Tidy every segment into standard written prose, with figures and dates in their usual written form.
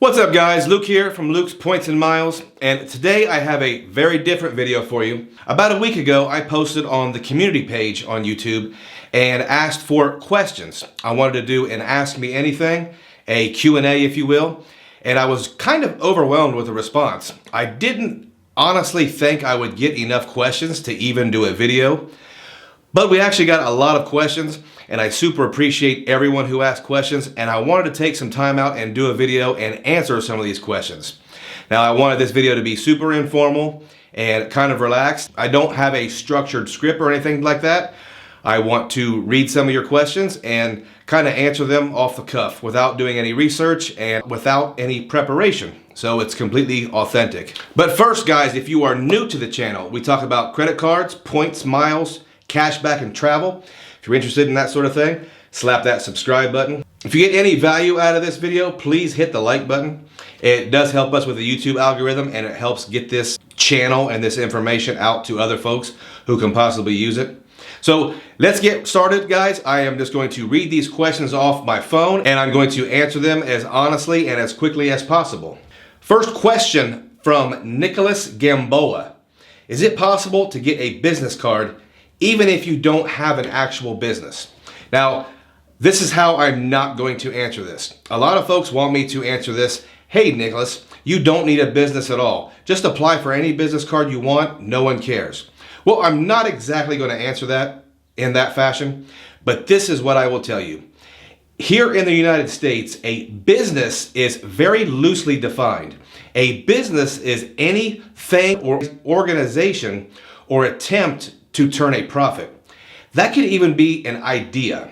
What's up guys, Luke here from Luke's Points and Miles, and today I have a very different video for you. About a week ago I posted on the community page on YouTube and asked for questions. I wanted to do an Ask Me Anything, a Q&A if you will, and I was kind of overwhelmed with the response. I didn't honestly think I would get enough questions to even do a video, but we actually got a lot of questions, and I super appreciate everyone who asked questions, and I wanted to take some time out and do a video and answer some of these questions. Now, I wanted this video to be super informal and kind of relaxed. I don't have a structured script or anything like that. I want to read some of your questions and kind of answer them off the cuff without doing any research and without any preparation. So it's completely authentic. But first, guys, if you are new to the channel, we talk about credit cards, points, miles, cashback, and travel. If you're interested in that sort of thing, slap that subscribe button. If you get any value out of this video, please hit the like button. It does help us with the YouTube algorithm, and it helps get this channel and this information out to other folks who can possibly use it. So let's get started, guys. I am just going to read these questions off my phone, and I'm going to answer them as honestly and as quickly as possible. First question from Nicholas Gamboa. Is it possible to get a business card even if you don't have an actual business? Now, this is how I'm not going to answer this. A lot of folks want me to answer this. Hey, Nicholas, you don't need a business at all. Just apply for any business card you want. No one cares. Well, I'm not exactly going to answer that in that fashion, but this is what I will tell you. Here in the United States, a business is very loosely defined. A business is anything or organization or attempt to turn a profit. That could even be an idea.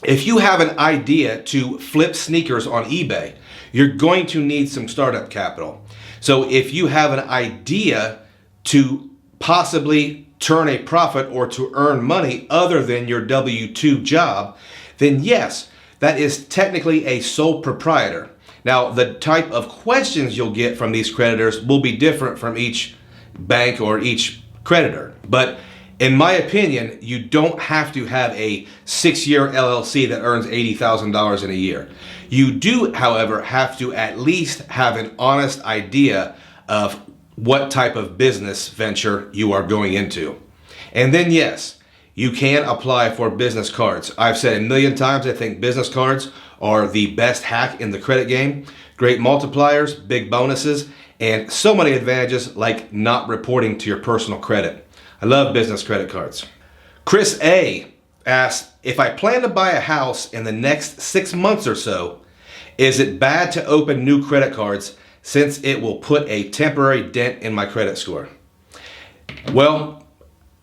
If you have an idea to flip sneakers on eBay, you're going to need some startup capital. So if you have an idea to possibly turn a profit or to earn money other than your W-2 job, then yes, that is technically a sole proprietor. Now, the type of questions you'll get from these creditors will be different from each bank or each creditor. But in my opinion, you don't have to have a 6-year LLC that earns $80,000 in a year. You do, however, have to at least have an honest idea of what type of business venture you are going into. And then yes, you can apply for business cards. I've said a million times, I think business cards are the best hack in the credit game. Great multipliers, big bonuses, and so many advantages like not reporting to your personal credit. I love business credit cards. Chris A. asks, if I plan to buy a house in the next 6 months or so, is it bad to open new credit cards since it will put a temporary dent in my credit score? Well,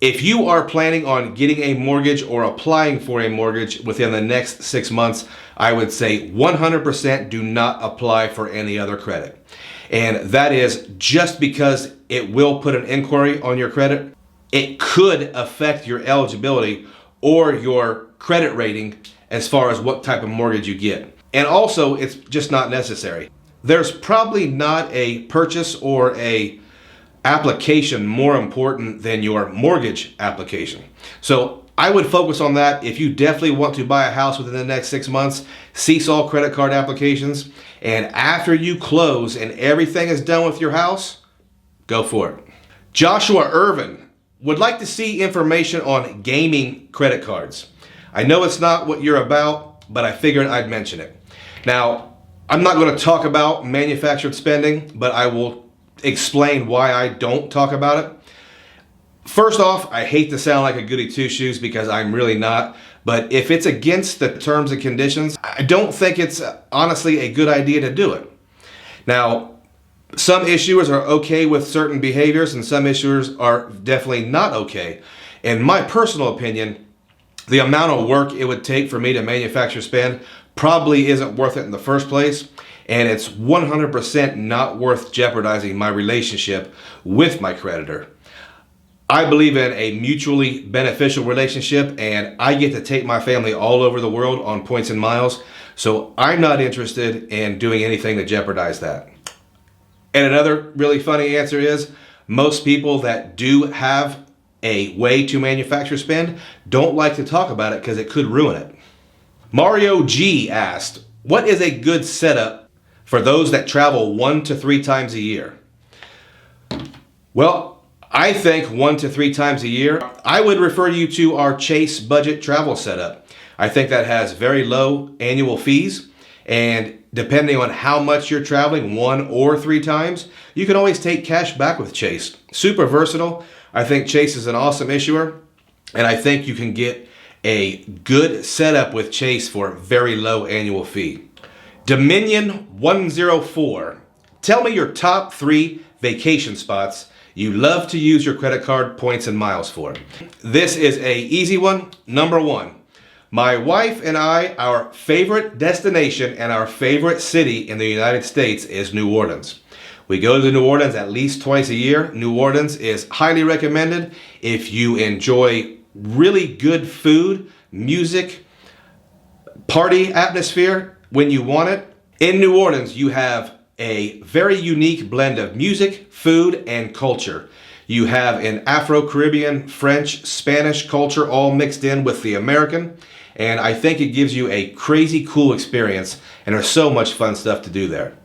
if you are planning on getting a mortgage or applying for a mortgage within the next 6 months, I would say 100% do not apply for any other credit. And that is just because it will put an inquiry on your credit. It could affect your eligibility or your credit rating as far as what type of mortgage you get. And also, it's just not necessary. There's probably not a purchase or a application more important than your mortgage application. So I would focus on that. If you definitely want to buy a house within the next 6 months, cease all credit card applications. And after you close and everything is done with your house, go for it. Joshua Irvin would like to see information on gaming credit cards. I know it's not what you're about, but I figured I'd mention it. Now, I'm not going to talk about manufactured spending, but I will explain why I don't talk about it. First off, I hate to sound like a goody two-shoes because I'm really not, but if it's against the terms and conditions, I don't think it's honestly a good idea to do it. Now, some issuers are okay with certain behaviors and some issuers are definitely not okay. In my personal opinion, the amount of work it would take for me to manufacture spend probably isn't worth it in the first place, and it's 100% not worth jeopardizing my relationship with my creditor. I believe in a mutually beneficial relationship, and I get to take my family all over the world on points and miles, so I'm not interested in doing anything to jeopardize that. And another really funny answer is most people that do have a way to manufacture spend don't like to talk about it because it could ruin it. Mario G asked, what is a good setup for those that travel 1 to 3 times a year? Well, I think 1 to 3 times a year, I would refer you to our Chase budget travel setup. I think that has very low annual fees, and depending on how much you're traveling, 1 or 3 times, you can always take cash back with Chase. Super versatile. I think Chase is an awesome issuer, and I think you can get a good setup with Chase for a very low annual fee. Dominion 104. Tell me your top 3 vacation spots you love to use your credit card points and miles for. This is an easy one. Number 1. My wife and I, our favorite destination and our favorite city in the United States is New Orleans. We go to New Orleans at least twice a year. New Orleans is highly recommended if you enjoy really good food, music, party atmosphere when you want it. In New Orleans, you have a very unique blend of music, food, and culture. You have an Afro-Caribbean, French, Spanish culture all mixed in with the American, and I think it gives you a crazy cool experience, and there's so much fun stuff to do there.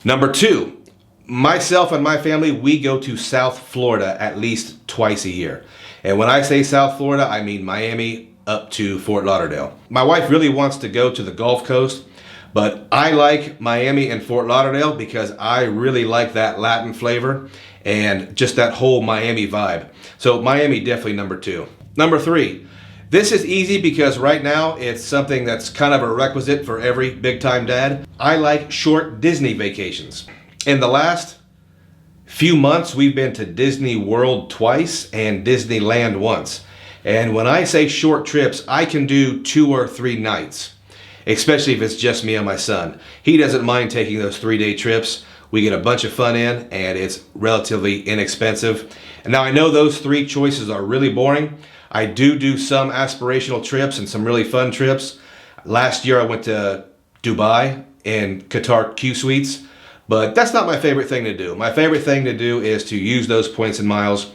Number 2, myself and my family, we go to South Florida at least twice a year. And when I say South Florida, I mean Miami up to Fort Lauderdale. My wife really wants to go to the Gulf Coast, but I like Miami and Fort Lauderdale because I really like that Latin flavor and just that whole Miami vibe. So Miami definitely number 2. Number 3, this is easy because right now it's something that's kind of a requisite for every big time dad. I like short Disney vacations. In the last few months, we've been to Disney World twice and Disneyland once. And when I say short trips, I can do 2 or 3 nights. Especially if it's just me and my son. He doesn't mind taking those 3-day trips. We get a bunch of fun in, and it's relatively inexpensive. And now I know those 3 choices are really boring. I do some aspirational trips and some really fun trips. Last year I went to Dubai and Qatar Q Suites, but that's not my favorite thing to do. My favorite thing to do is to use those points and miles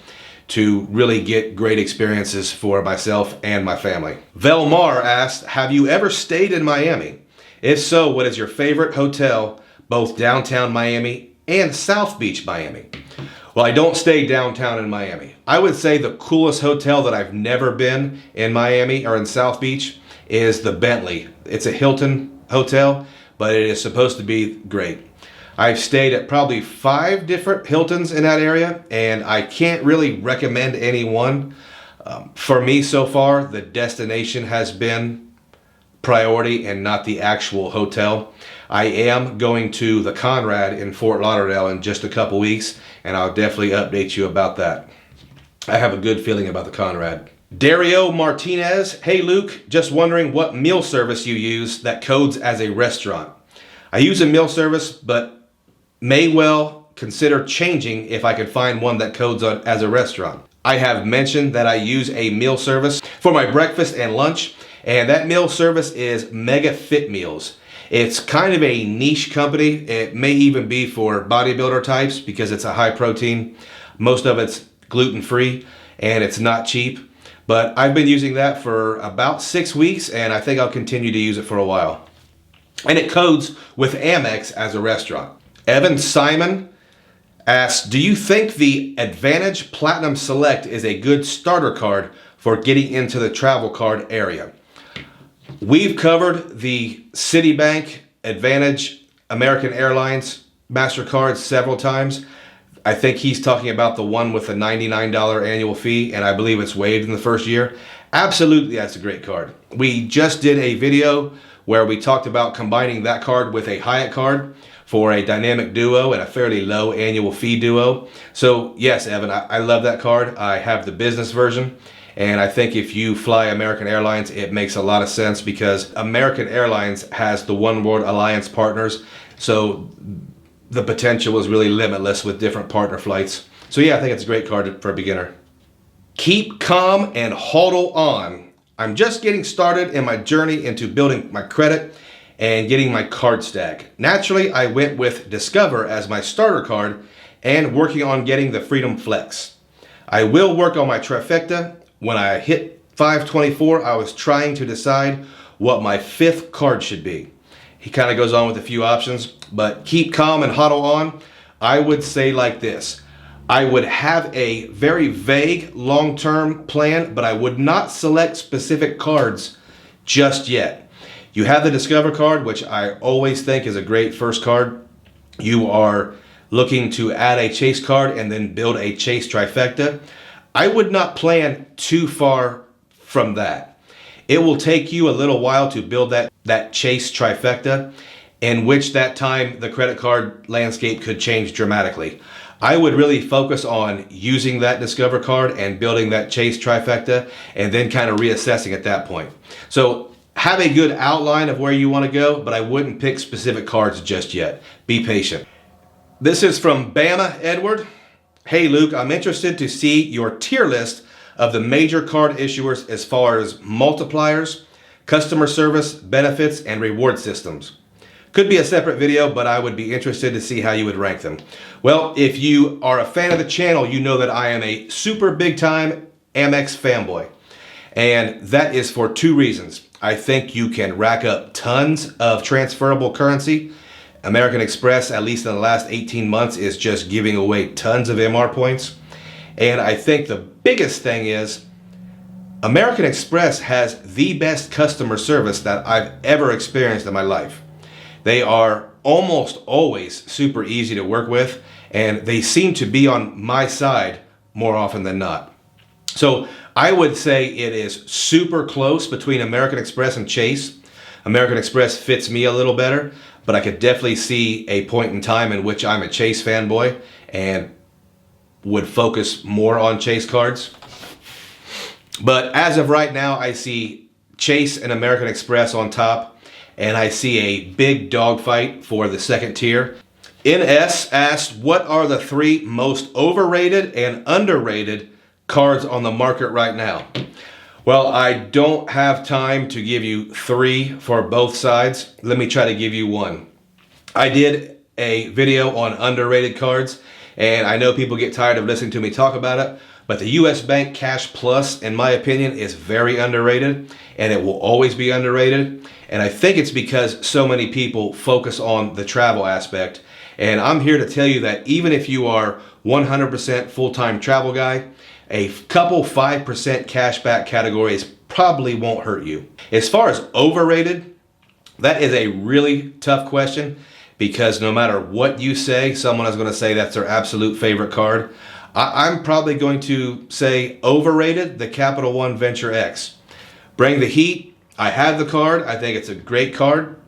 to really get great experiences for myself and my family. Velmar asked, have you ever stayed in Miami? If so, what is your favorite hotel, both downtown Miami and South Beach, Miami? Well, I don't stay downtown in Miami. I would say the coolest hotel that I've never been in Miami or in South Beach is the Bentley. It's a Hilton hotel, but it is supposed to be great. I've stayed at probably 5 different Hiltons in that area, and I can't really recommend any one. For me so far, the destination has been priority and not the actual hotel. I am going to the Conrad in Fort Lauderdale in just a couple weeks, and I'll definitely update you about that. I have a good feeling about the Conrad. Dario Martinez, hey Luke, just wondering what meal service you use that codes as a restaurant. I use a meal service, but may well consider changing if I could find one that codes on as a restaurant. I have mentioned that I use a meal service for my breakfast and lunch, and that meal service is Mega Fit Meals. It's kind of a niche company. It may even be for bodybuilder types because it's a high protein. Most of it's gluten-free and it's not cheap. But I've been using that for about 6 weeks, and I think I'll continue to use it for a while. And it codes with Amex as a restaurant. Evan Simon asks, do you think the Advantage Platinum Select is a good starter card for getting into the travel card area? We've covered the Citibank, Advantage, American Airlines MasterCard several times. I think he's talking about the one with the $99 annual fee, and I believe it's waived in the first year. Absolutely, that's a great card. We just did a video where we talked about combining that card with a Hyatt card for a dynamic duo and a fairly low annual fee duo. So yes, Evan, I love that card. I have the business version, and I think if you fly American Airlines, it makes a lot of sense because American Airlines has the One World Alliance partners, so the potential is really limitless with different partner flights. So yeah, I think it's a great card for a beginner. Keep calm and hodl on. I'm just getting started in my journey into building my credit and getting my card stack. Naturally, I went with Discover as my starter card and working on getting the Freedom Flex. I will work on my trifecta. When I hit 524, I was trying to decide what my 5th card should be. he kind of goes on with a few options, but keep calm and huddle on. I would say like this. I would have a very vague long-term plan, but I would not select specific cards just yet. You have the Discover card, which I always think is a great first card. You are looking to add a Chase card and then build a Chase trifecta. I would not plan too far from that. It will take you a little while to build that Chase trifecta, in which that time the credit card landscape could change dramatically. I would really focus on using that Discover card and building that Chase trifecta and then kind of reassessing at that point. So have a good outline of where you want to go, but I wouldn't pick specific cards just yet. Be patient. This is from Bama Edward. Hey Luke, I'm interested to see your tier list of the major card issuers as far as multipliers, customer service, benefits, and reward systems. Could be a separate video, but I would be interested to see how you would rank them. Well, if you are a fan of the channel, you know that I am a super big time Amex fanboy. And that is for two reasons. I think you can rack up tons of transferable currency. American Express, at least in the last 18 months, is just giving away tons of MR points. And I think the biggest thing is American Express has the best customer service that I've ever experienced in my life. They are almost always super easy to work with, and they seem to be on my side more often than not. So I would say it is super close between American Express and Chase. American Express fits me a little better, but I could definitely see a point in time in which I'm a Chase fanboy and would focus more on Chase cards. But as of right now, I see Chase and American Express on top, and I see a big dogfight for the second tier. NS asked, what are the three most overrated and underrated cards on the market right now? Well, I don't have time to give you three for both sides. Let me try to give you one. I did a video on underrated cards, and I know people get tired of listening to me talk about it, but the US Bank Cash Plus, in my opinion, is very underrated, and it will always be underrated. And I think it's because so many people focus on the travel aspect. And I'm here to tell you that even if you are 100% full-time travel guy, a couple 5% cashback categories probably won't hurt you. As far as overrated, that is a really tough question, because no matter what you say, someone is going to say that's their absolute favorite card. I'm probably going to say overrated, the Capital One Venture X. Bring the heat. I have the card. I think it's a great card,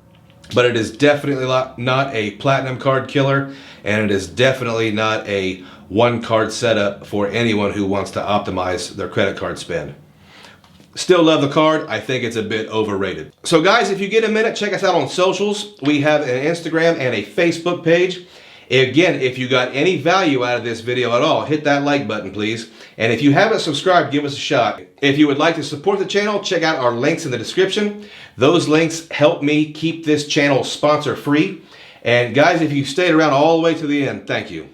but it is definitely not a platinum card killer, and it is definitely not a one card setup for anyone who wants to optimize their credit card spend. Still love the card. I think it's a bit overrated. So guys, if you get a minute, check us out on socials. We have an Instagram and a Facebook page. Again, if you got any value out of this video at all, hit that like button, please. And if you haven't subscribed, give us a shot. If you would like to support the channel, check out our links in the description. Those links help me keep this channel sponsor free. And guys, if you stayed around all the way to the end, thank you.